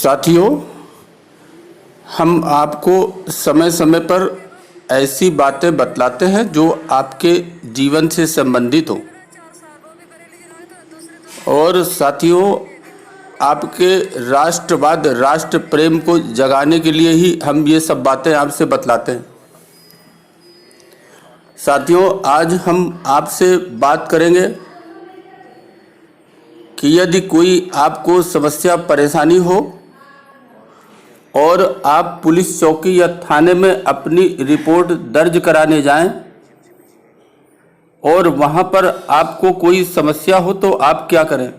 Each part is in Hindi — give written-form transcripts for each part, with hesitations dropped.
साथियों, हम आपको समय समय पर ऐसी बातें बतलाते हैं जो आपके जीवन से संबंधित हो। और साथियों, आपके राष्ट्रवाद, राष्ट्र प्रेम को जगाने के लिए ही हम ये सब बातें आपसे बतलाते हैं। साथियों, आज हम आपसे बात करेंगे कि यदि कोई आपको समस्या परेशानी हो और आप पुलिस चौकी या थाने में अपनी रिपोर्ट दर्ज कराने जाएं और वहां पर आपको कोई समस्या हो तो आप क्या करें।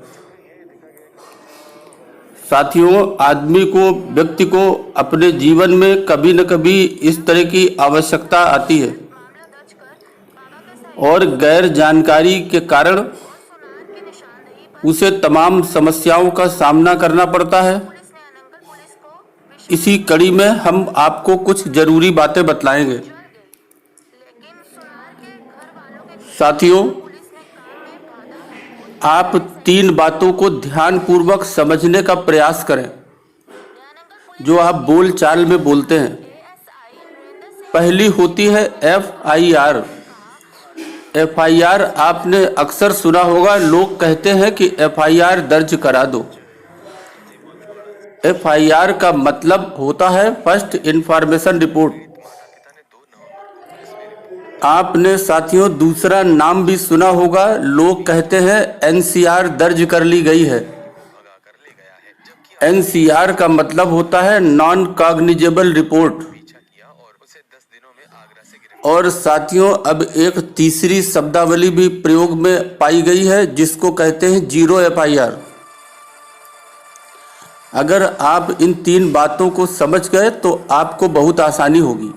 साथियों, आदमी को, व्यक्ति को अपने जीवन में कभी न कभी इस तरह की आवश्यकता आती है और गैर जानकारी के कारण उसे तमाम समस्याओं का सामना करना पड़ता है। इसी कड़ी में हम आपको कुछ जरूरी बातें बतलाएंगे। साथियों, आप 3 बातों को ध्यानपूर्वक समझने का प्रयास करें जो आप बोल चाल में बोलते हैं। पहली होती है FIR। FIR आपने अक्सर सुना होगा, लोग कहते हैं कि FIR दर्ज करा दो। FIR का मतलब होता है फर्स्ट इन्फॉर्मेशन रिपोर्ट। आपने साथियों दूसरा नाम भी सुना होगा, लोग कहते हैं NCR दर्ज कर ली गई है। NCR का मतलब होता है नॉन कॉग्निजेबल रिपोर्ट। और साथियों, अब एक तीसरी शब्दावली भी प्रयोग में पाई गई है जिसको कहते हैं 0 FIR। अगर आप इन 3 बातों को समझ गए तो आपको बहुत आसानी होगी।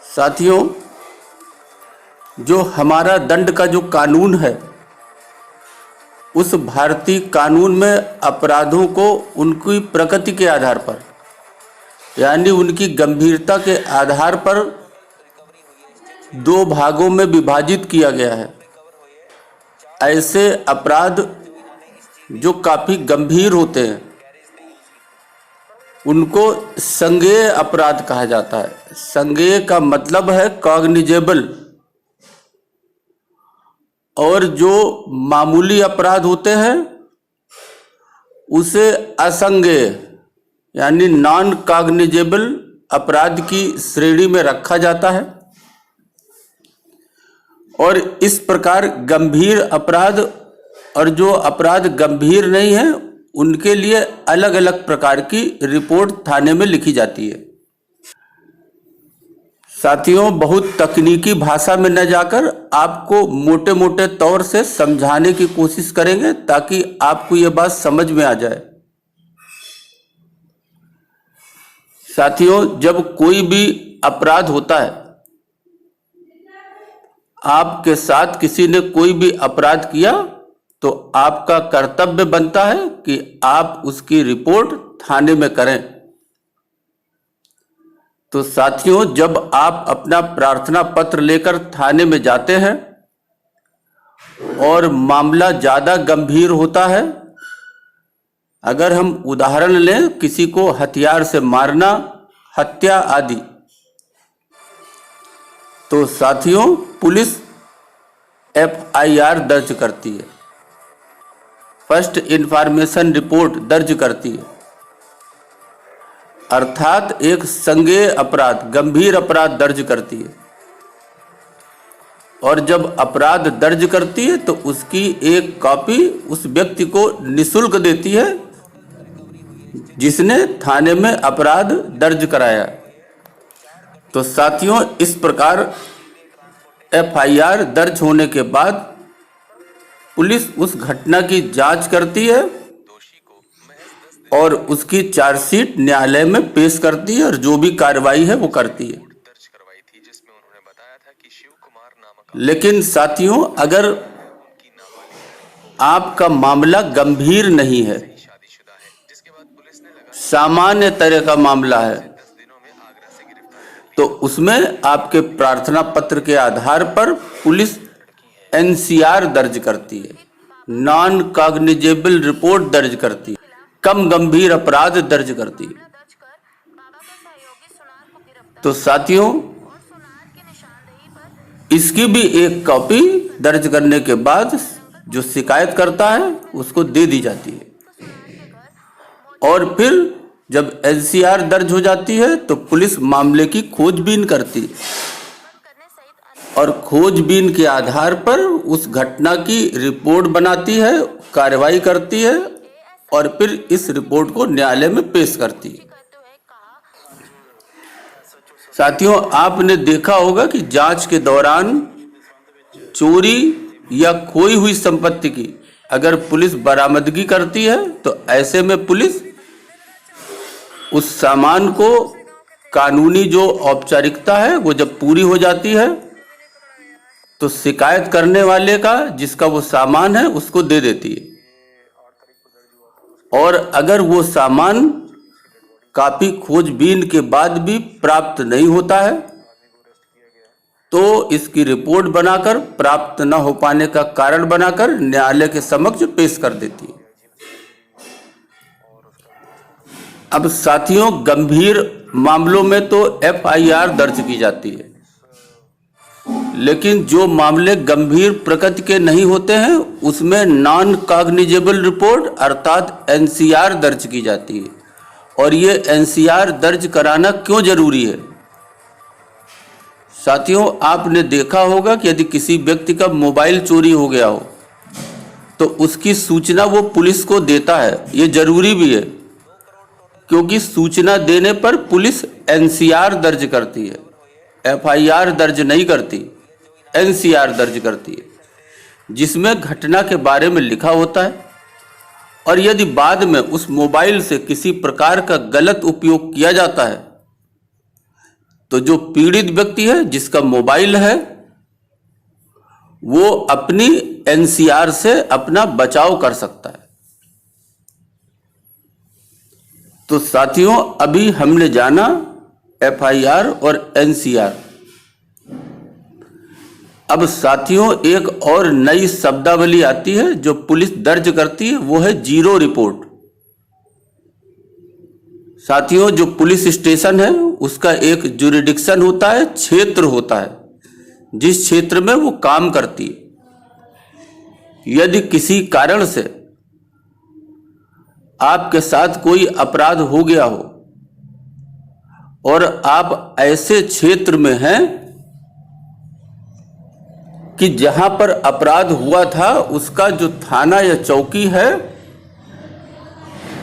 साथियों, जो हमारा दंड का जो कानून है, उस भारतीय कानून में अपराधों को उनकी प्रकृति के आधार पर, यानी उनकी गंभीरता के आधार पर 2 भागों में विभाजित किया गया है। ऐसे अपराध जो काफी गंभीर होते हैं उनको संज्ञेय अपराध कहा जाता है। संज्ञेय का मतलब है कॉग्निजेबल। और जो मामूली अपराध होते हैं उसे असंज्ञेय यानी नॉन कॉग्निजेबल अपराध की श्रेणी में रखा जाता है। और इस प्रकार गंभीर अपराध और जो अपराध गंभीर नहीं है उनके लिए अलग अलग प्रकार की रिपोर्ट थाने में लिखी जाती है। साथियों, बहुत तकनीकी भाषा में न जाकर आपको मोटे मोटे तौर से समझाने की कोशिश करेंगे ताकि आपको यह बात समझ में आ जाए। साथियों, जब कोई भी अपराध होता है, आपके साथ किसी ने कोई भी अपराध किया तो आपका कर्तव्य बनता है कि आप उसकी रिपोर्ट थाने में करें। तो साथियों, जब आप अपना प्रार्थना पत्र लेकर थाने में जाते हैं और मामला ज्यादा गंभीर होता है, अगर हम उदाहरण लें किसी को हथियार से मारना, हत्या आदि, तो साथियों पुलिस FIR दर्ज करती है, फर्स्ट इन्फॉर्मेशन रिपोर्ट दर्ज करती है। अर्थात एक संज्ञेय अपराध, गंभीर अपराध दर्ज करती है। और जब अपराध दर्ज करती है तो उसकी एक कॉपी उस व्यक्ति को निःशुल्क देती है जिसने थाने में अपराध दर्ज कराया। तो साथियों, इस प्रकार FIR दर्ज होने के बाद पुलिस उस घटना की जांच करती है और उसकी चार्जशीट न्यायालय में पेश करती है और जो भी कार्रवाई है वो करती है। लेकिन साथियों, अगर आपका मामला गंभीर नहीं है, सामान्य तरह का मामला है, तो उसमें आपके प्रार्थना पत्र के आधार पर पुलिस NCR दर्ज करती है, नॉन कॉग्निजेबल रिपोर्ट दर्ज करती है। कम गंभीर अपराध दर्ज करती है। तो साथियों, इसकी भी एक कॉपी दर्ज करने के बाद जो शिकायत करता है उसको दे दी जाती है। और फिर जब एनसीआर दर्ज हो जाती है तो पुलिस मामले की खोजबीन करती है और खोजबीन के आधार पर उस घटना की रिपोर्ट बनाती है, कार्रवाई करती है और फिर इस रिपोर्ट को न्यायालय में पेश करती है। साथियों, आपने देखा होगा कि जांच के दौरान चोरी या खोई हुई संपत्ति की अगर पुलिस बरामदगी करती है तो ऐसे में पुलिस उस सामान को, कानूनी जो औपचारिकता है वो जब पूरी हो जाती है तो शिकायत करने वाले का जिसका वो सामान है उसको दे देती है। और अगर वो सामान काफी खोजबीन के बाद भी प्राप्त नहीं होता है तो इसकी रिपोर्ट बनाकर प्राप्त न हो पाने का कारण बनाकर न्यायालय के समक्ष पेश कर देती है। अब साथियों, गंभीर मामलों में तो एफआईआर दर्ज की जाती है, लेकिन जो मामले गंभीर प्रकृति के नहीं होते हैं उसमें नॉन कॉग्निजेबल रिपोर्ट अर्थात एनसीआर दर्ज की जाती है। और ये एनसीआर दर्ज कराना क्यों जरूरी है? साथियों, आपने देखा होगा कि यदि किसी व्यक्ति का मोबाइल चोरी हो गया हो तो उसकी सूचना वो पुलिस को देता है। ये जरूरी भी है क्योंकि सूचना देने पर पुलिस एनसीआर दर्ज करती है, एफआईआर दर्ज नहीं करती, एनसीआर दर्ज करती है जिसमें घटना के बारे में लिखा होता है। और यदि बाद में उस मोबाइल से किसी प्रकार का गलत उपयोग किया जाता है तो जो पीड़ित व्यक्ति है जिसका मोबाइल है वो अपनी एनसीआर से अपना बचाव कर सकता है। तो साथियों, अभी हमने जाना एफआईआर और एनसीआर। अब साथियों, एक और नई शब्दावली आती है जो पुलिस दर्ज करती है, वो है जीरो रिपोर्ट। साथियों, जो पुलिस स्टेशन है उसका एक जुरिडिक्शन होता है, क्षेत्र होता है जिस क्षेत्र में वो काम करती है। यदि किसी कारण से आपके साथ कोई अपराध हो गया हो और आप ऐसे क्षेत्र में हैं कि जहां पर अपराध हुआ था उसका जो थाना या चौकी है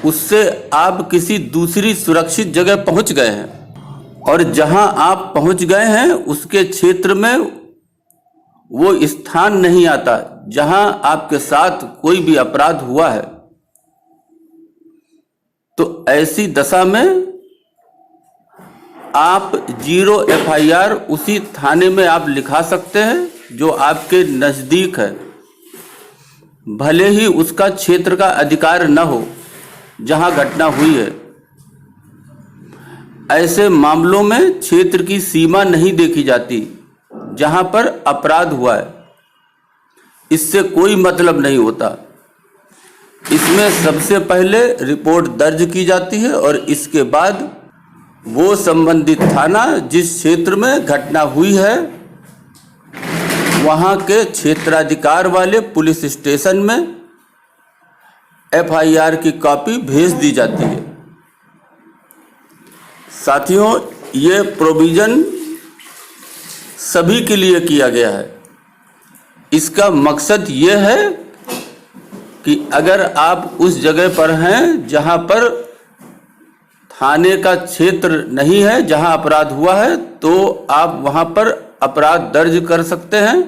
उससे आप किसी दूसरी सुरक्षित जगह पहुंच गए हैं और जहां आप पहुंच गए हैं उसके क्षेत्र में वो स्थान नहीं आता जहां आपके साथ कोई भी अपराध हुआ है। तो ऐसी दशा में आप जीरो एफआईआर उसी थाने में आप लिखा सकते हैं जो आपके नजदीक है, भले ही उसका क्षेत्र का अधिकार न हो जहां घटना हुई है। ऐसे मामलों में क्षेत्र की सीमा नहीं देखी जाती जहां पर अपराध हुआ है, इससे कोई मतलब नहीं होता। इसमें सबसे पहले रिपोर्ट दर्ज की जाती है और इसके बाद वो संबंधित थाना जिस क्षेत्र में घटना हुई है वहां के क्षेत्राधिकार वाले पुलिस स्टेशन में एफआईआर की कॉपी भेज दी जाती है। साथियों, ये प्रोविजन सभी के लिए किया गया है। इसका मकसद ये है कि अगर आप उस जगह पर हैं जहां पर थाने का क्षेत्र नहीं है जहां अपराध हुआ है तो आप वहां पर अपराध दर्ज कर सकते हैं।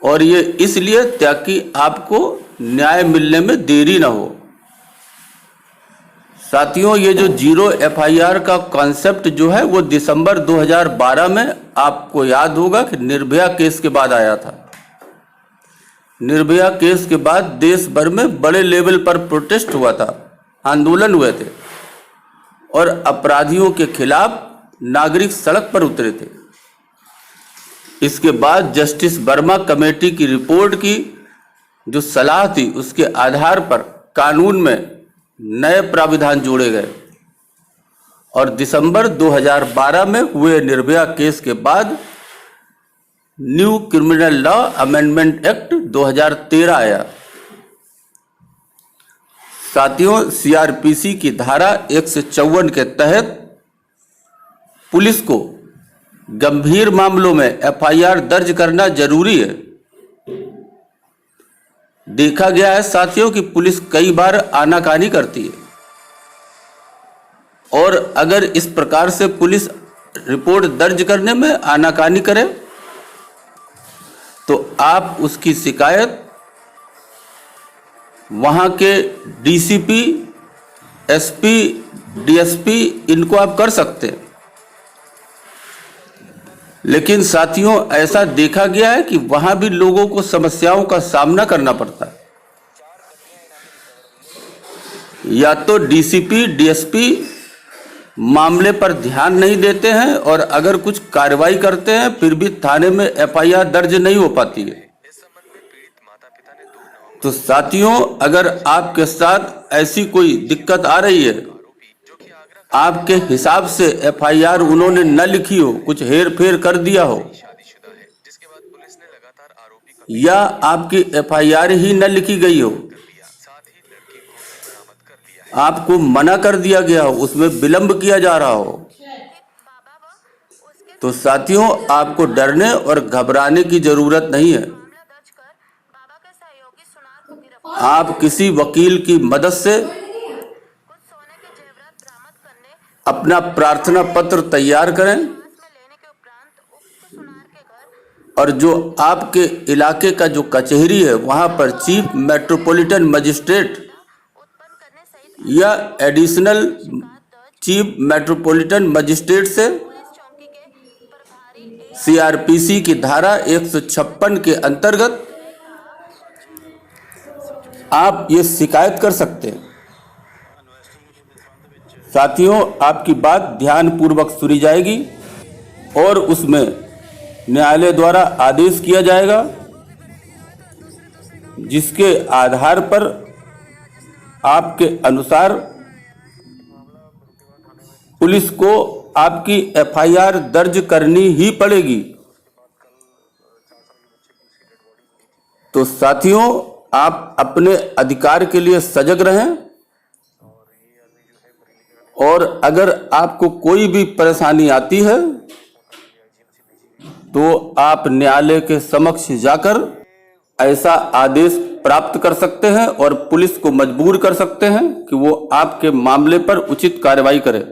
और ये इसलिए ताकि आपको न्याय मिलने में देरी ना हो। साथियों, ये जो जीरो एफआईआर का कॉन्सेप्ट जो है वो दिसंबर 2012 में आपको याद होगा कि निर्भया केस के बाद आया था। निर्भया केस के बाद देश भर में बड़े लेवल पर प्रोटेस्ट हुआ था, आंदोलन हुए थे और अपराधियों के खिलाफ नागरिक सड़क पर उतरे थे। इसके बाद जस्टिस वर्मा कमेटी की रिपोर्ट की जो सलाह थी उसके आधार पर कानून में नए प्राविधान जोड़े गए और दिसंबर 2012 में हुए निर्भया केस के बाद new criminal law amendment act 2013 आया। साथियों, सीआरपीसी की धारा 154 के तहत पुलिस को गंभीर मामलों में एफआईआर दर्ज करना जरूरी है। देखा गया है साथियों कि पुलिस कई बार आनाकानी करती है और अगर इस प्रकार से पुलिस रिपोर्ट दर्ज करने में आनाकानी करे तो आप उसकी शिकायत वहां के डीसीपी, एसपी, डीएसपी इनको आप कर सकते हैं। लेकिन साथियों, ऐसा देखा गया है कि वहां भी लोगों को समस्याओं का सामना करना पड़ता है। या तो डीसीपी, डीएसपी मामले पर ध्यान नहीं देते हैं और अगर कुछ कार्रवाई करते हैं फिर भी थाने में एफआईआर दर्ज नहीं हो पाती है। तो साथियों, अगर आपके साथ ऐसी कोई दिक्कत आ रही है, आपके हिसाब से एफआईआर उन्होंने न लिखी हो, कुछ हेर फेर कर दिया हो, या आपकी एफआईआर ही न लिखी गई हो, आपको मना कर दिया गया हो, उसमें विलंब किया जा रहा हो, तो साथियों आपको डरने और घबराने की जरूरत नहीं है। आप किसी वकील की मदद से अपना प्रार्थना पत्र तैयार करें और जो आपके इलाके का जो कचहरी है वहां पर चीफ मेट्रोपॉलिटन मजिस्ट्रेट या एडिशनल चीफ मेट्रोपॉलिटन मजिस्ट्रेट से सीआरपीसी की धारा 156 के अंतर्गत आप ये शिकायत कर सकते हैं। साथियों, आपकी बात ध्यानपूर्वक सुनी जाएगी और उसमें न्यायालय द्वारा आदेश किया जाएगा, जिसके आधार पर आपके अनुसार पुलिस को आपकी एफआईआर दर्ज करनी ही पड़ेगी। तो साथियों, आप अपने अधिकार के लिए सजग रहें और अगर आपको कोई भी परेशानी आती है तो आप न्यायालय के समक्ष जाकर ऐसा आदेश प्राप्त कर सकते हैं और पुलिस को मजबूर कर सकते हैं कि वो आपके मामले पर उचित कार्रवाई करे।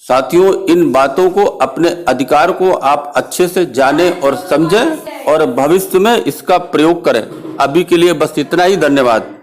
साथियों, इन बातों को, अपने अधिकार को आप अच्छे से जानें और समझें और भविष्य में इसका प्रयोग करें। अभी के लिए बस इतना ही। धन्यवाद।